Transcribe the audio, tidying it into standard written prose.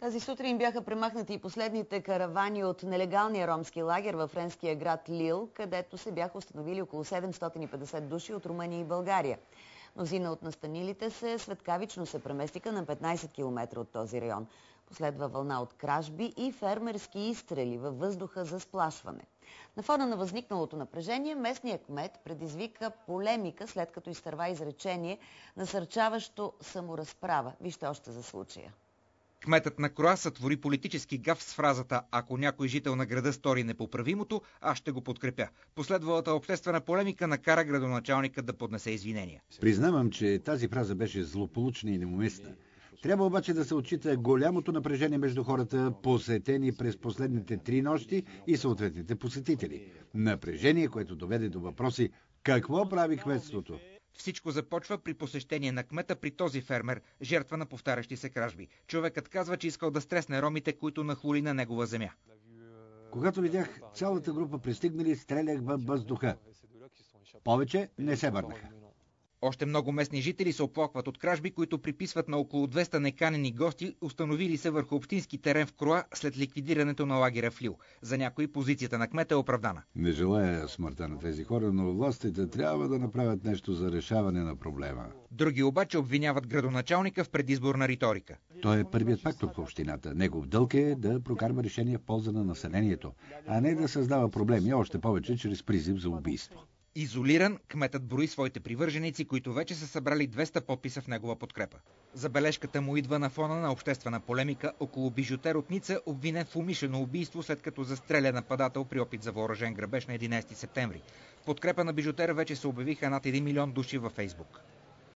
Тази сутрин бяха премахнати и последните каравани от нелегалния ромски лагер във френския град Лил, където се бяха установили около 750 души от Румъния и България. Мнозина от настанилите се светкавично се преместиха на 15 км от този район. Последва вълна от кражби и фермерски изстрели във въздуха за сплашване. На фона на възникналото напрежение, местният кмет предизвика полемика, след като изтърва изречение, насърчаващо саморазправа. Вижте още за случая. Кметът на Кроа сътвори политически гаф с фразата «Ако някой жител на града стори непоправимото, аз ще го подкрепя». Последвалата обществена полемика накара градоначалника да поднесе извинения. Признавам, че тази фраза беше злополучна и неуместна. Трябва обаче да се отчита голямото напрежение между хората, посетени през последните 3 нощи и съответните посетители. Напрежение, което доведе до въпроси какво прави кметството. Всичко започва при посещение на кмета при този фермер, жертва на повтарящи се кражби. Човекът казва, че искал да стресне ромите, които нахлули на негова земя. Когато видях цялата група пристигнали, стрелях във въздуха. Повече не се върнаха. Още много местни жители се оплакват от кражби, които приписват на около 200 неканени гости, установили се върху общински терен в Кроа след ликвидирането на лагера в Лил. За някои позицията на кмета е оправдана. Не желая смъртта на тези хора, но властите трябва да направят нещо за решаване на проблема. Други обаче обвиняват градоначалника в предизборна риторика. Той е първият фактор в общината. Негов дълг е да прокарва решение в полза на населението, а не да създава проблеми, още повече чрез призив за убийство. Изолиран, кметът брои своите привърженици, които вече са събрали 200 подписа в негова подкрепа. Забележката му идва на фона на обществена полемика около бижутер от Ница, обвинен в умишлено убийство, след като застреля нападател при опит за въоръжен грабеж на 11 септември. В подкрепа на бижутера вече се обявиха над 1 милион души във Фейсбук.